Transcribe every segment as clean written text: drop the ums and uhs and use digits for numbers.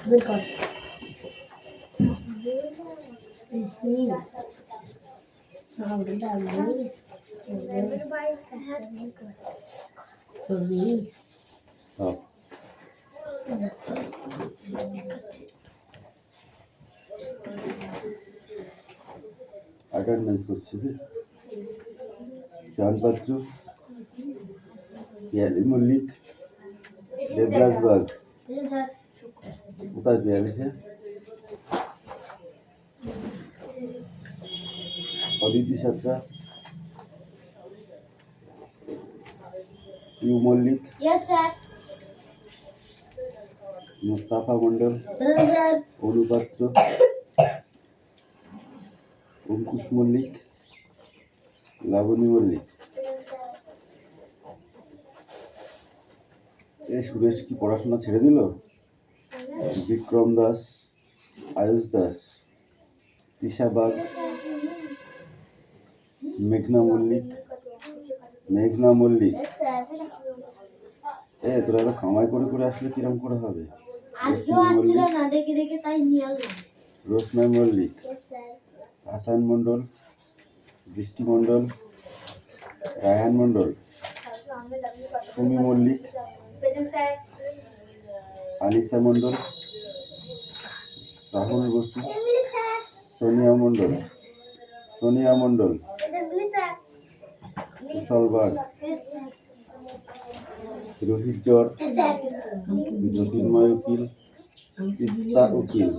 বের অ্যাটেন্ডেন্স করছি চানপাত্র, পিয়ালি মল্লিক, দেবরাজবাগ। কোথায় পিয়ালিছে? অদিতি সাতরা, ইউ মল্লিক, মুস্তাফা মন্ডল, অনুপাত্র, অঙ্কুশ মল্লিক, লাবণী মল্লিক। এ সুরেশ কি পড়াশোনা ছেড়ে দিল? বিক্রম দাস, আয়ুষ দাস, তিশা বাগ, মেঘনা মল্লিক, তোরা এবার কামাই করে করে আসলে কিরম করে হবে? রোশনাই মল্লিক, হাসান মন্ডল, বৃষ্টি মন্ডল, রায়হান মন্ডল, সুমি মল্লিক, আনিসা মন্ডল, রাহুল বসু, সোনিয়া মন্ডল, কুশল বাগ, রোহিত জর, জ্যোতির্ময় উকিল, তিস্তা উকিল।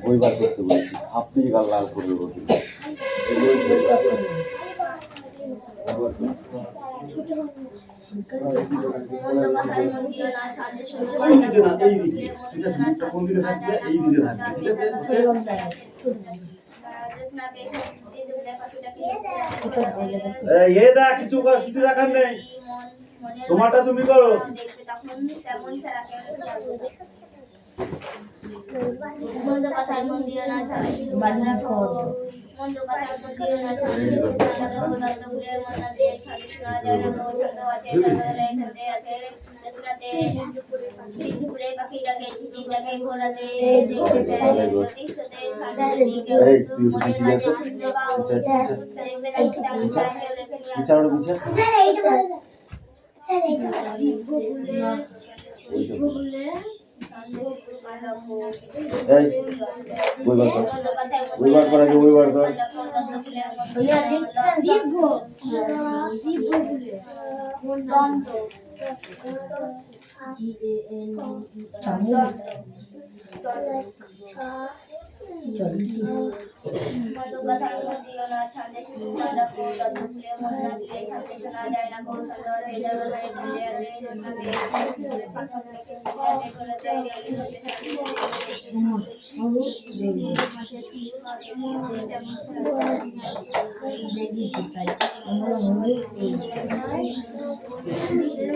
বই বার করতে বলছি, আপনি গাল লাল করে দেবো কিন্তু। কিছু দেখার নেই, তোমারটা তুমি করো। মন্দ কথায় মন দিও না, মন্দ কথায় মন দিও না, দত্ত ভুলের মন না দিয়ে ছাড়ে শোনা যায় না। ছন্দ আছে, ছন্দে আছে, দশরাতে ফুলে পাখি ডাকে, চিঠি ডাকে ঘোরাতে, দেখতে দেয় প্রতিশোধে ছাড়ে যদি কেউ মনের মাঝে শুনতে পাও, দেখবে না তেমন ছাড়া কেউ লেখে নিয়ে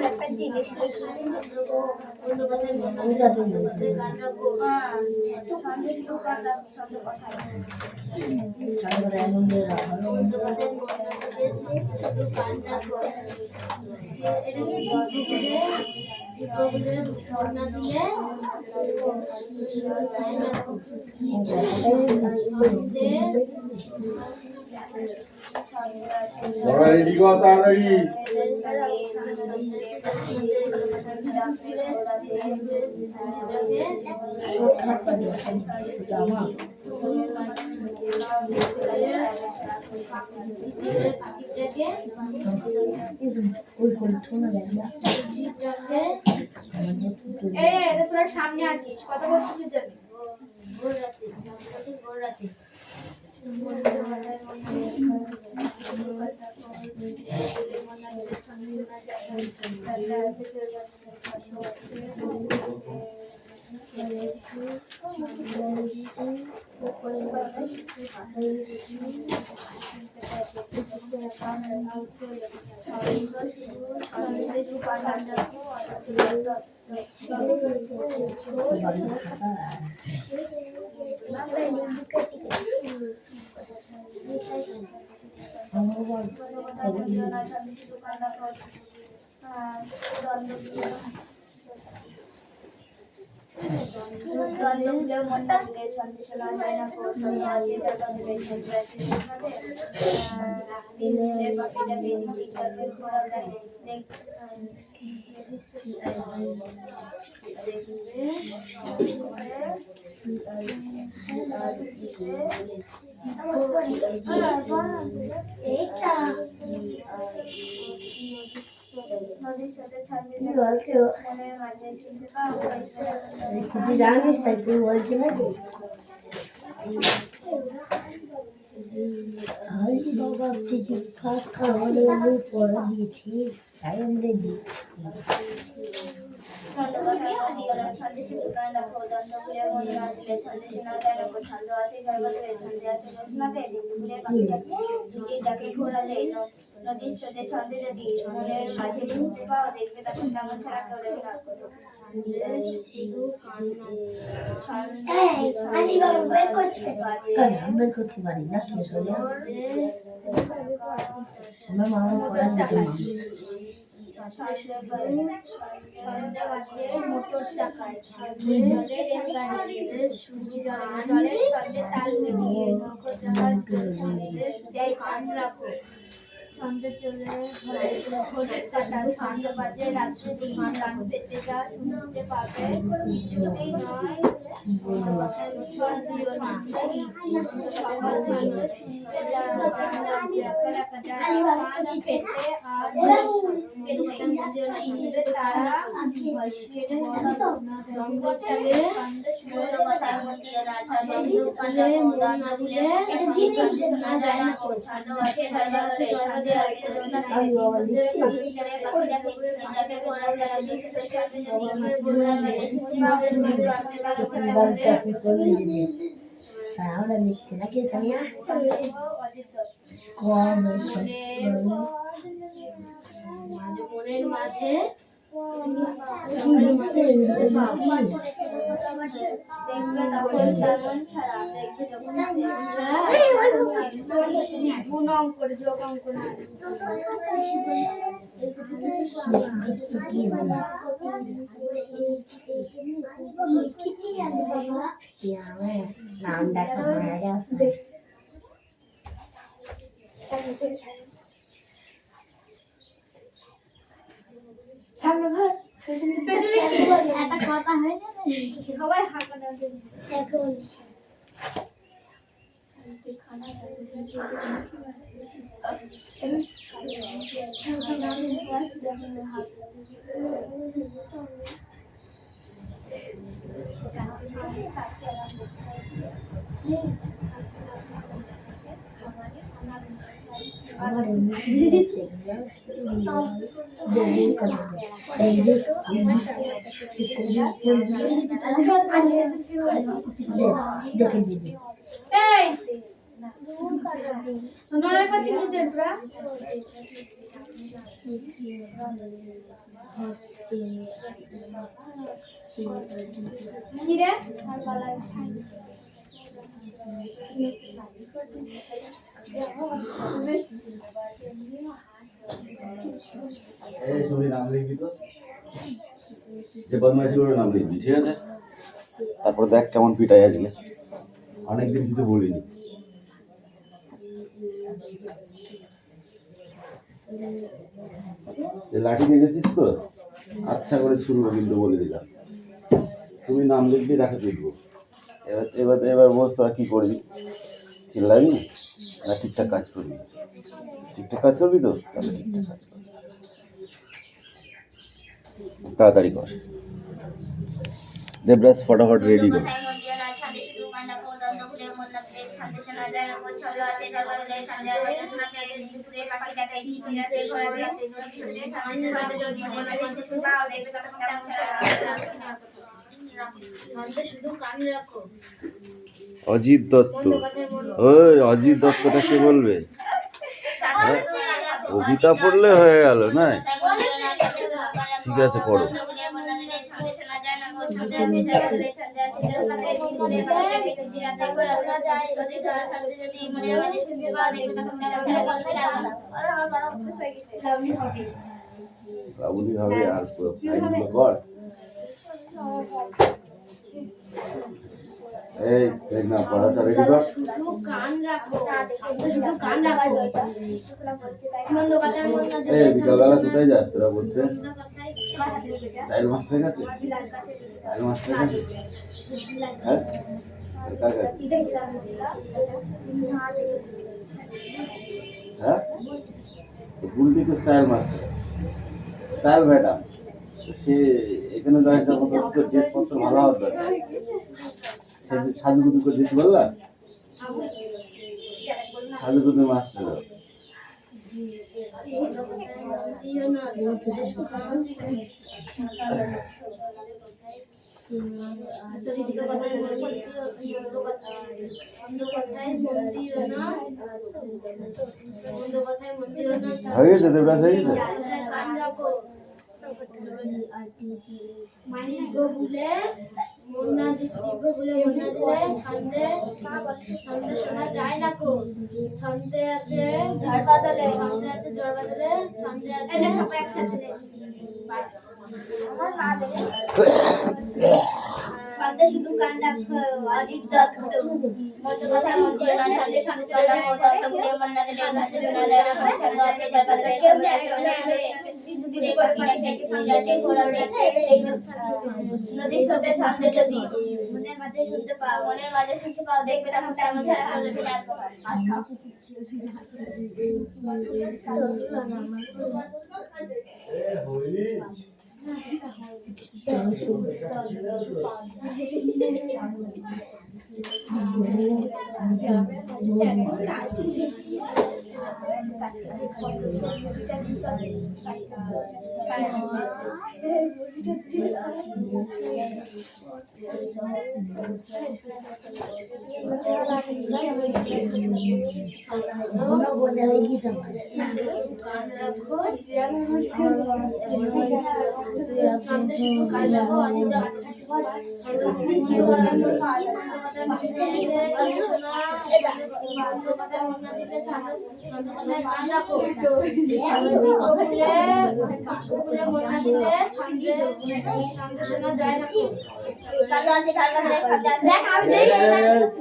একটা জিনিস তাড়াতাড়ি তোরা সামনে আছিস, কথা বলছিস জন্য কথায় মন দিও না, ছন্দে শুধু কান রাখো। দ্বন্দ্ব ভুলে মন না দিলে ছন্দে শোনা যায় না কো, ছন্দ আছে তার বদলে ছন্দ আছে ঘোষণাতে। দিন ভুলে পাখিটাকে ঝিঝিটাকে খোলা দেয়, নদীর সাথে ছাড়লে মনের মাঝে শুনতে পাও কিছু জানিস তাই তুই বলছি নাকি বাবা চিঠি খাওয়ানো আমি পড়া দিয়েছি তাই আমরা দিচ্ছি ছন্দ কথায় মন দিও না, ছন্দে শুধু কান রাখো। দ্বন্দ্ব ভুলে মন না দিলে ছন্দে শোনা যায় না কো, ছন্দ আছে যার বদলে ছন্দে আছে ঘোষণাতে। দিন ভুলে পাখিটাকে ঝিঝির ডাকে ঘোরা দেয়, নদীর স্রোতে ছন্দে যদি মনের মাঝে শুনতে পাও, দেখবে তখন তেমন ছাড়া কেউ দেখে না। শুধু কান বের করতে পারি না কি বলে আমার মামা পড়া দিতে মোটর চাকায় জলের ছন্দে তাল মিলিয়ে নক্ষত্র কান রাখো। ছন্দে চলে ঘোরের কাটা ছন্দ বাজে রাত্রে দিন, গান পেতে যা শুনতে পাবে কিছুতেই নয়। ছন্দ দিও না সবার জন্য তারা কথায় মন দিও না, ছন্দে শুধু কান রাখো। দ্বন্দ্ব ভুলে ছন্দে শোনা যায় না কো, ছন্দ আছে তার বদলে ছন্দে আছে ঘোষণাতে। পাখিটাকে ঝিঝিটাকে ঘোরা দেয়, নদীর স্রোতে ছন্দে যদি মনের মাঝে শুনতে পাও, দেখবে আমরা লিখছি নাকি সামিয়া মনের মাঝে দেখবে তখন তেমন ছাড়া, দেখবে তখন তেমন ছাড়া গুণ অঙ্ক যোগ অঙ্ক না। নাম দেখা সামনে ঘর পেছনে কি একটা কথা হয়ে যাবে, সবাই হাঁকাটা এখন আমার দেখে দিবি নড়ার কাছে কিছু জেব্রা কিরে আর পালাই এই ছবি নাম লিখবি তো, যে বদমাইশগুলোর নাম লিখবি, ঠিক আছে? তারপরে দেখ কেমন পিটাই আজকে, অনেকদিন কিছু বলিনি। লাঠি দেখেছিস তো, আচ্ছা করে শুরু কিন্তু বলে দিলাম, তুমি নাম লিখবি তাকে লিখবো। এবার বস তোরা কি করবি, চিল্লাবি না ঠিকঠাক কাজ করবি? ঠিকঠাক কাজ করবি তো, তাহলে ঠিকঠাক কাজ করবি, তাড়াতাড়ি কর। দেবরাজ ফটাফট রেডি কর। অজিত দত্ত, ওই অজিত দত্তটা কে বলবে? কবিতা পড়লে হয়ে গেল না? ঠিক আছে পড়ো। ছন্দে আছে জড়বাদলে ছন্দে আছে জড়বাদলে দিলে কাকে জিরাতে করে না যায় যদি সারা সাথে যদি মনে আমাদের শুনতে পাওয়া দেবে তখন তারা খেলা করতে লাগবে না আর আমার বড় অবস্থা গেছে লাভলি হবে লাবণী হবে আর ফাইলগুলো কর এই দেখ না পড়াটা রেডি কর শুধু কান রাখো শুধু কান রাখো মন্দ কথা মন না এই বিকালবেলা কোথায় যাস তোরা বলছে মন্দ কথাই স্টাইল মাস্টার কাছে স্টাইল মাস্টার কাছে হ্যাঁ কার কাছে হ্যাঁ গুলটিকে স্টাইল মাস্টার স্টাইল ম্যাডাম সে এখানে যা হিসাব মতো তো ড্রেসপত্র ভালো হওয়ার দরকার সাজুগুজু করে দিতে বললা সাজুগুজু মাস্টার হয়ে গেছে দেবরাজ হয়ে গেছে বলে মুন্না বলে মুন্না দিলে ছন্দে ছন্দে শোনা যায় না কো ছন্দে আছে ঝড়বাদলে ছন্দে আছে ঝড়বাদলে ছন্দে আছে এটা সবাই একসাথে আমার না দেবে ছন্দে শুধু কান রাখো অজিত দত্ত মন্দ কথা মন দিয়ে না ছন্দে ছন্দে রাখো দত্ত বলে মুন্না দিলে ছন্দে শোনা যায় না কো ছন্দ আছে ঝড়বাদলে ছন্দে আছে দিনে পাখিরা চিরাটে ঘোরাতে নদীর স্রোতে ছন্দে যদি মনের মাঝে শুনতে পাও দেখবে তখন তেমন ছাড়া করলে বিরাট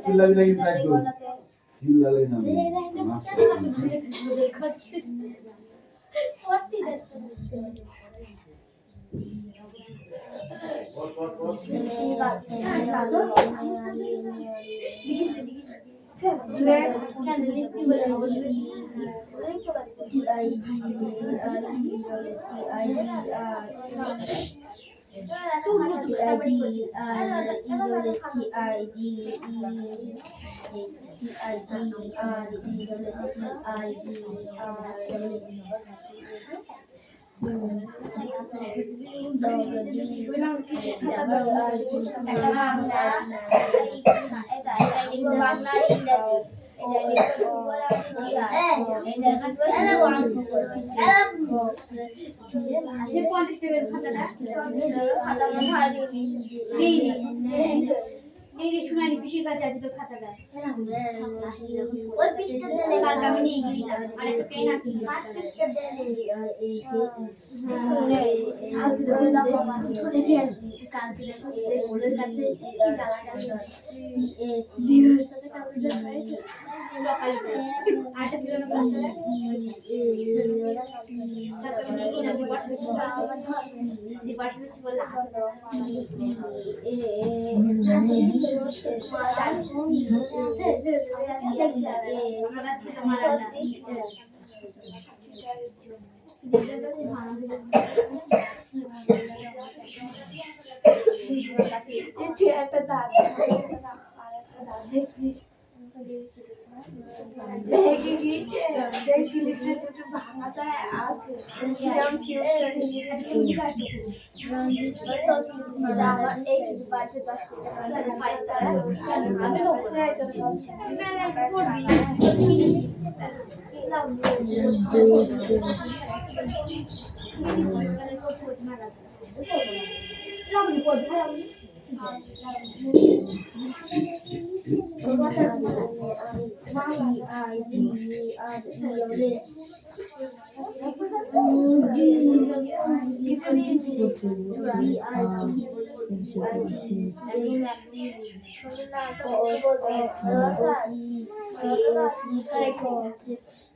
চিল্লাবি না কিন্তু একদম চিল্লালে না শুনানি পিসির কাছে আছে তোর খাতাটা ওই পিসটা দিলে কালকে আমি নিয়ে গেলাম আর একটা পেন আছে পিসটা দিলে আর এই যে কালকে ওদের কাছে গালাটা দিওর সাথে কালকে হয়েছে সকালে আটা ছিল না খাতাটা কালকে নিয়ে গেলাম ডিপার্টমেন্ট বললা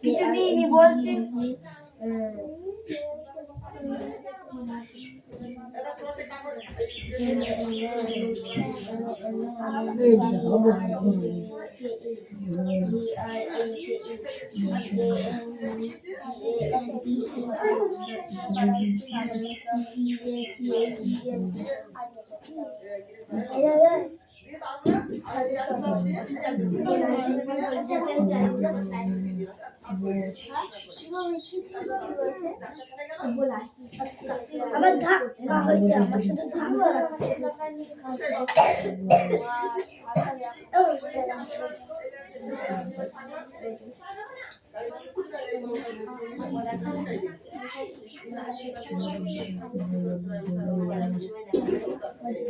কিছু নিয়ে বলছি আমার ধাক্কা হয়েছে, আমার শুধু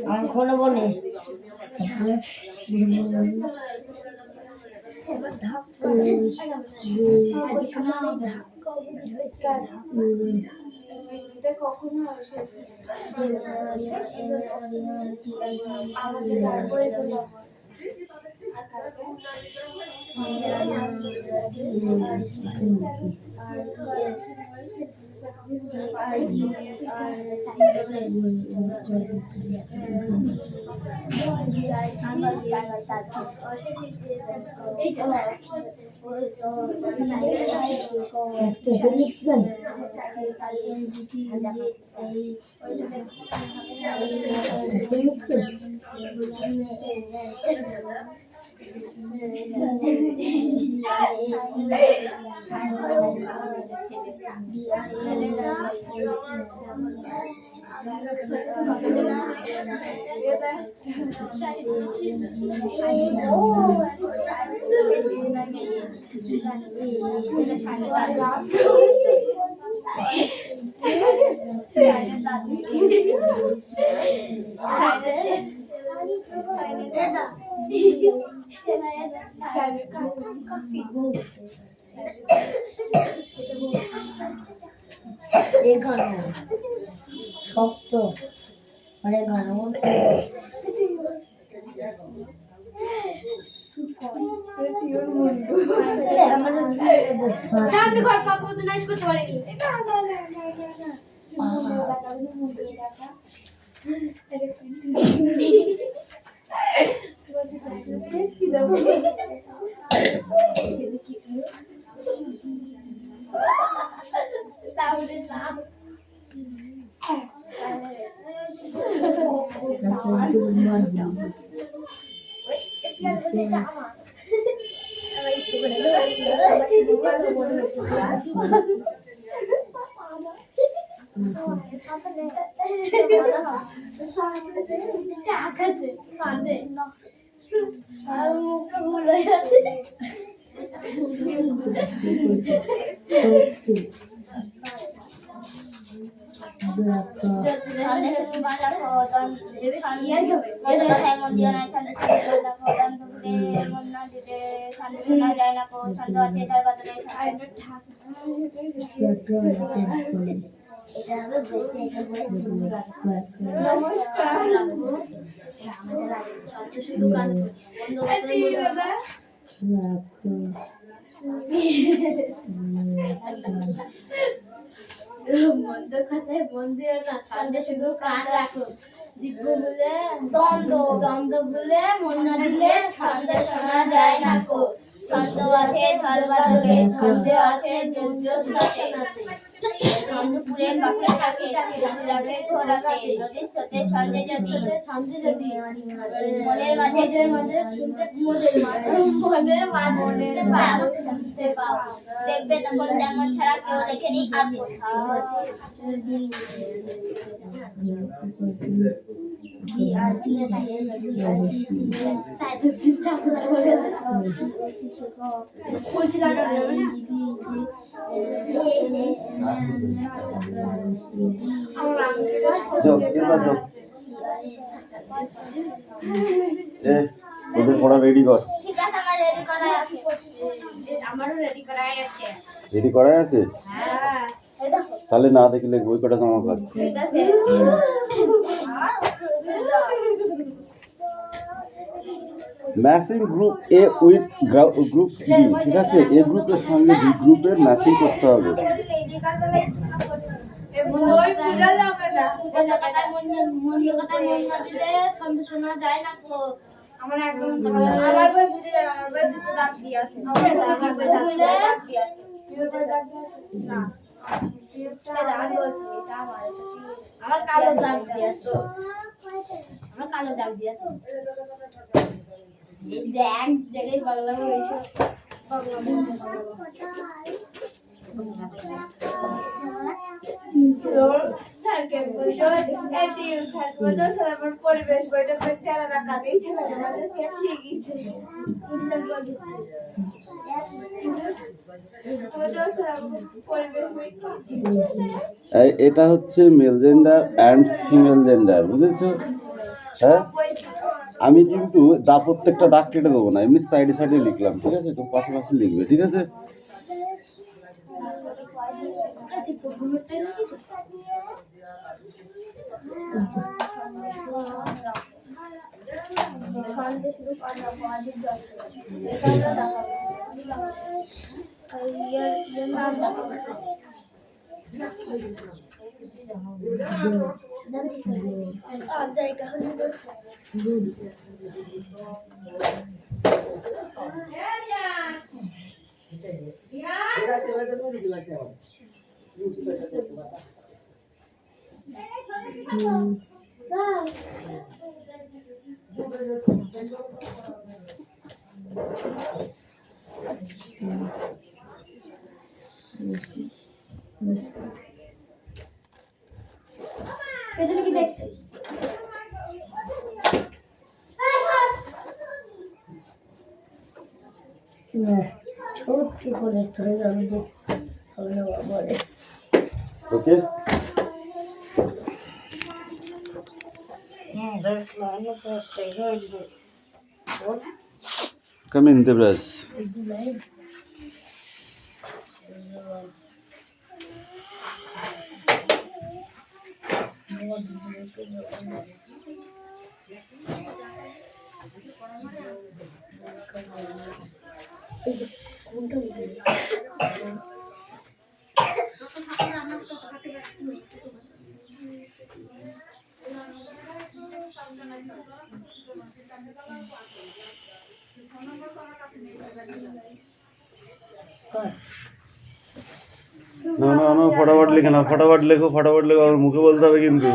আমি কোনো বলি কখনো এখানে শক্ত মানে গান সামনে ঘর কাকু তো নাচ করতে পারেনি শোনা যায় না কো ছন্দ আছে তার বদলে নমস্কার শুধু গান মন্দ কথায় মন দিও না ছন্দে শুধু কান রাখো দিব্য বলে দ্বন্দ্ব দ্বন্দ্ব বলে মন না দিলে ছন্দ শোনা যায় না কো ছন্দ আছে ঝড় বাদলে ছন্দ আছে জ্যোৎস্নাতে ছন্দ পুরে পাখি থাকে রাতে ঘোরাতে নদীর স্রোতে ছন্দে যদি মনের মাঝে শুনতে মনের মাঝে শুনতে পাও দেখবে তখন তেমন ছাড়া কেউ লেখেনি আর কোথাও এ তোদের পড়া রেডি কর। ঠিক আছে, আমার রেডি করা আছে। আমারও রেডি করাই আছে। রেডি করাই আছে? হ্যাঁ, এই দেখো। তাহলে না দেখলে বই কটা জমা কর। ঠিক আছে। Matching group A with group B, ঠিক আছে? এ গ্রুপের সঙ্গে বি গ্রুপের ম্যাচিং করতে হবে। শোনা যায় না তো। আমার একদম আমার বই বুঝে যাবে, আমার বই দুটো দাগ দিয়ে আছে। দাগ দিয়ে আছে না, আমি বলছি এটা আমার কালো দাগ দিয়ে আছে। আমার কালো দাগ দিয়ে আছে। এই দেখ দেখে বাংলা বলেছো। স্যারকে বলছো এটিউ স্যার বলছো স্যার আমার পরিবেশ বইটা পড়তে আলাদা কাটেই ছিল আমাদের চেক ঠিক গিয়েছে। এটা হচ্ছে mail gender and female gender, বুঝেছো? হ্যাঁ, আমি কিন্তু প্রত্যেকটা দাগ কেটে দেবো না, এমনি সাইডে সাইডে লিখলাম, ঠিক আছে? তো পাশাপাশি লিখবে, ঠিক আছে? জায়গা হলে পেছনে কি দেখছিস? ছোট্ট করে ধরে আমি বলে ওকে, come in the brush. না না না, ফটাফট লিখে না, ফটাফট লেখো, ফটাফট লেখো, আমার মুখে বলতে হবে কিন্তু।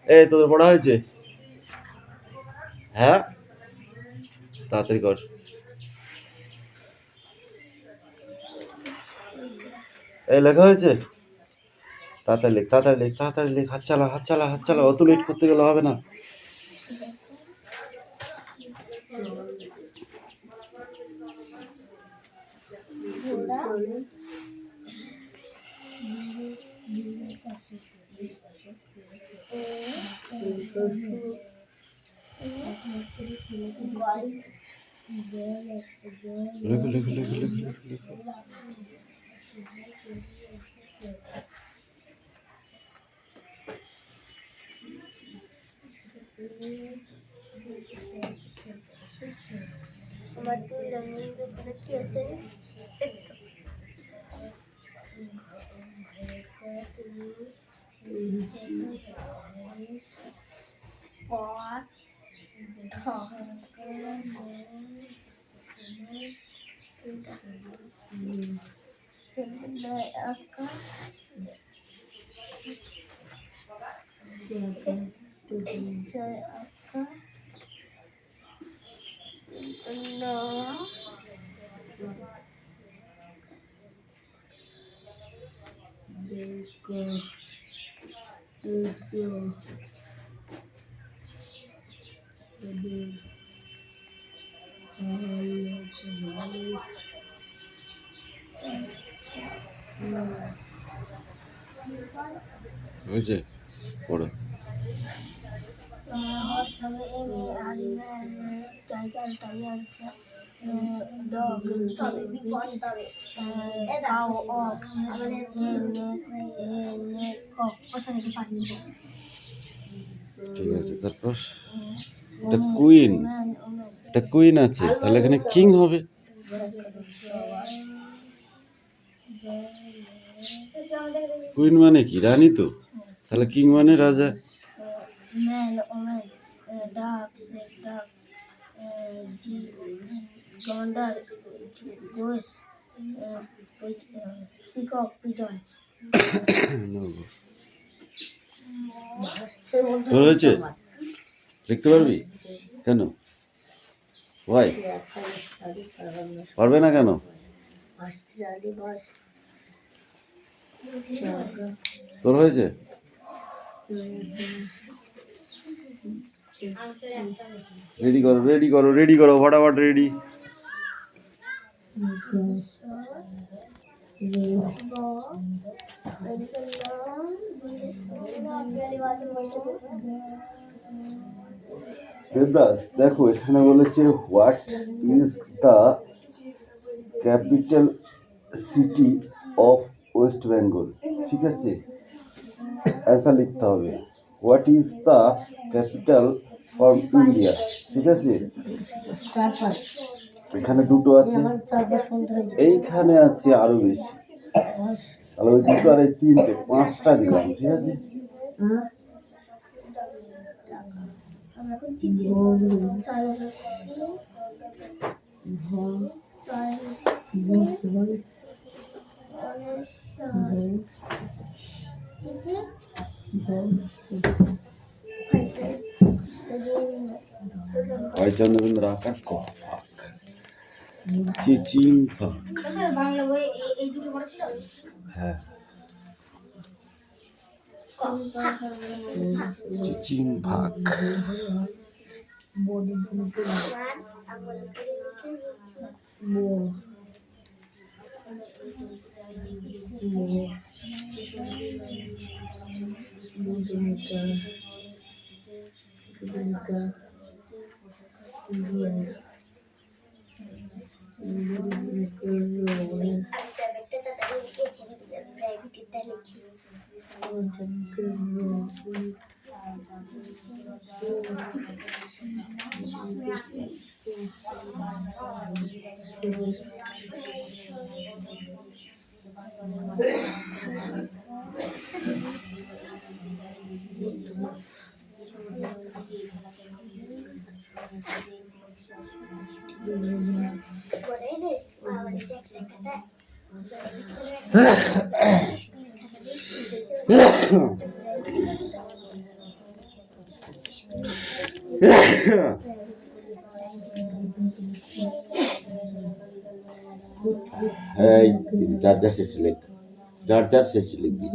এই তোদের পড়া হয়েছে? হ্যাঁ, তাড়াতাড়ি কর। এই লেখা হয়েছে? তাড়াতাড়ি লেখ, তাড়াতাড়ি লেখ, তাড়াতাড়ি লেখ, হাত চালা, হাত চালা, হাত চালা, অত লেট করতে গেলে হবে না। লেখো লেখো লেখো লেখো লেখো লেখো। আমার দুই রঙের উপরে কি আছে? হয়েছে? পড়ো। tiger, tigers, dog, bitches, cow, ox, hen, cock. Sorry, ঠিক আছে, তারপর এটা কুইন, এটা কুইন আছে, তাহলে এখানে কিং হবে। কুইন মানে কি? রানী তো, তাহলে কিং মানে রাজা। man, woman, ducks, duck, gander, goose, peacock, pigeon. ভাসছে বলতে তোর হয়েছে? লিখতে পারবি? কেন? ওয়াই? পারবে না কেন? ভাসতে জানি বাস তোর হয়েছে? রেডি করো, রেডি করো, রেডি করো, ফটাফট রেডি। দেবরাজ দেখো, এখানে বলেছে what is the capital city of West Bengal. ঠিক আছে, অ্যান্সার লিখতে হবে what is the capital for India. ঠিক আছে, তারপর এখানে দুটো আছে, তারপর শুনতে হয়েছে এইখানে আছে আরো বেশি, তাহলে ওই দুটো আর এই তিনটে, পাঁচটা দিলাম। ঠিক আছে, চন্দ্রবিন্দু আকার ক ফাঁক, চিচিং ফাঁক। বাংলা বই এই দুটো পড়েছিল। হ্যাঁ, চিচিং ফাঁক। এই যার যার শেষে লিখ, যার যার শেষে লিখবি।